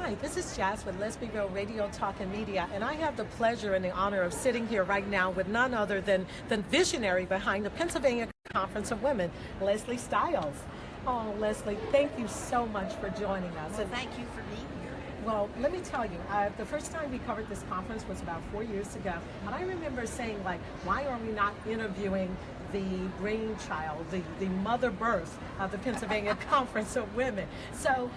Hi, this is Jazz with LesBe Radio Talk and Media, and I have the pleasure and the honor of sitting here right now with none other than the visionary behind the Pennsylvania Conference of Women, Leslie Stiles. Oh, Leslie, thank you so much for joining us. Well, thank you for being here. Well, let me tell you, the first time we covered this conference was about 4 years ago, and I remember saying, like, why are we not interviewing the brainchild, the mother birth of the Pennsylvania Conference of Women? So,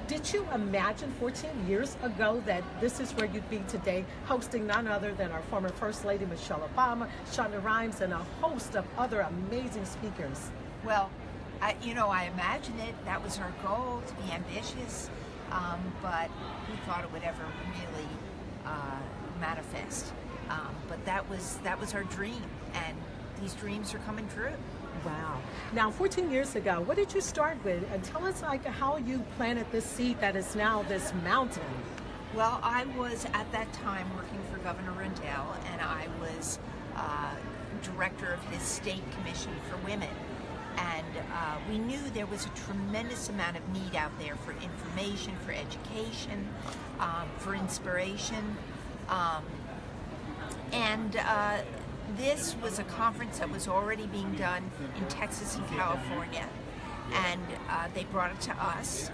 did you imagine 14 years ago that this is where you'd be today, hosting none other than our former First Lady Michelle Obama, Shonda Rhimes, and a host of other amazing speakers? Well, I imagined it. That was our goal, to be ambitious, but who thought it would ever really manifest? But that was our dream, and these dreams are coming true. Wow. Now, 14 years ago, what did you start with? And tell us how you planted this seed that is now this mountain. Well, I was at that time working for Governor Rendell, and I was director of his state commission for women. And we knew there was a tremendous amount of need out there for information, for education, for inspiration. This was a conference that was already being done in Texas and California, and they brought it to us,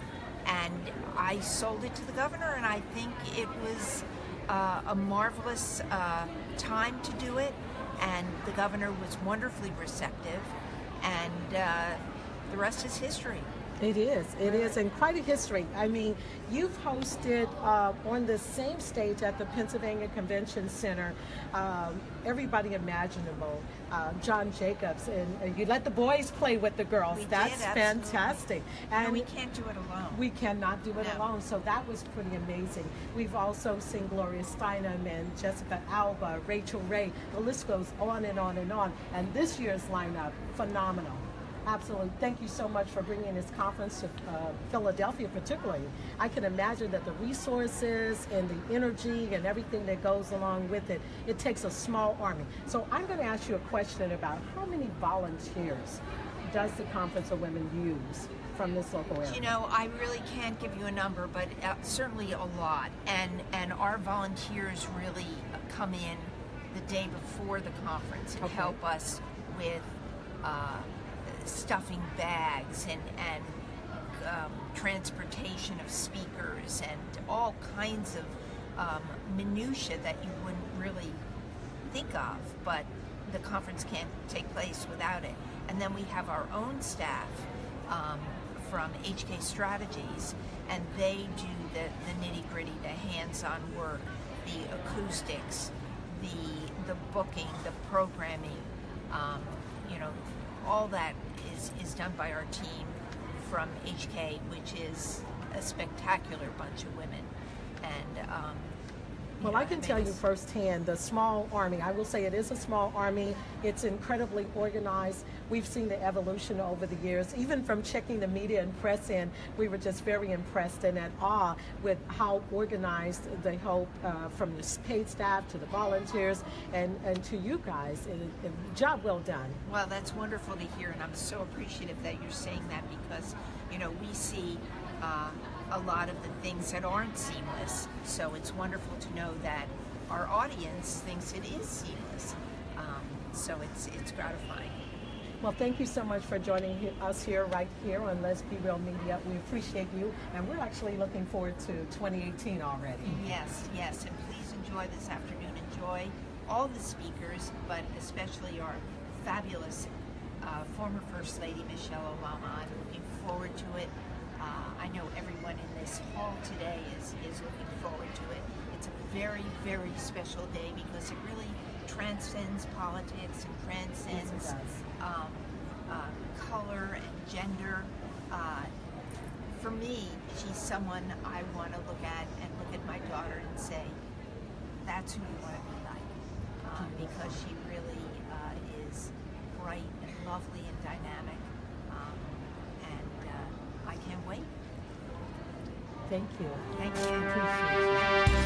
and I sold it to the governor, and I think it was a marvelous time to do it, and the governor was wonderfully receptive, and the rest is history. It is, and quite a history. I mean, you've hosted on the same stage at the Pennsylvania Convention Center everybody imaginable, John Jacobs, and you let the boys play with the girls. That's fantastic. And no, we can't do it alone. We cannot do it alone, so that was pretty amazing. We've also seen Gloria Steinem and Jessica Alba, Rachel Ray. The list goes on and on and on. And this year's lineup, phenomenal. Absolutely. Thank you so much for bringing this conference to Philadelphia particularly. I can imagine that the resources and the energy and everything that goes along with it, it takes a small army. So I'm going to ask you a question about how many volunteers does the Conference of Women use from this local area? You know, I really can't give you a number, but certainly a lot. And our volunteers really come in the day before the conference and help us with stuffing bags and transportation of speakers and all kinds of minutia that you wouldn't really think of, but the conference can't take place without it. And then we have our own staff from HK Strategies, and they do the nitty-gritty, the hands-on work, the acoustics, the booking, the programming, all that is done by our team from HK, which is a spectacular bunch of women. And well, I can tell you firsthand, the small army, I will say it is a small army. It's incredibly organized. We've seen the evolution over the years. Even from checking the media and press in, we were just very impressed and at awe with how organized they hope from the paid staff to the volunteers and to you guys. Job well done. Well, that's wonderful to hear, and I'm so appreciative that you're saying that because, we see a lot of the things that aren't seamless. So it's wonderful to know that our audience thinks it is seamless. So it's gratifying. Well, thank you so much for joining us right here on LesBe Real Media. We appreciate you, and we're actually looking forward to 2018 already. Yes, and please enjoy this afternoon. Enjoy all the speakers, but especially our fabulous former First Lady Michelle Obama. I'm looking forward to it. I know everyone in this hall today is looking forward to it. It's a very, very special day because it really transcends politics and transcends color and gender. For me, she's someone I want to look at my daughter and say, that's who you want to be like, because she really is bright and lovely and dynamic. I can't wait. Thank you. Thank you.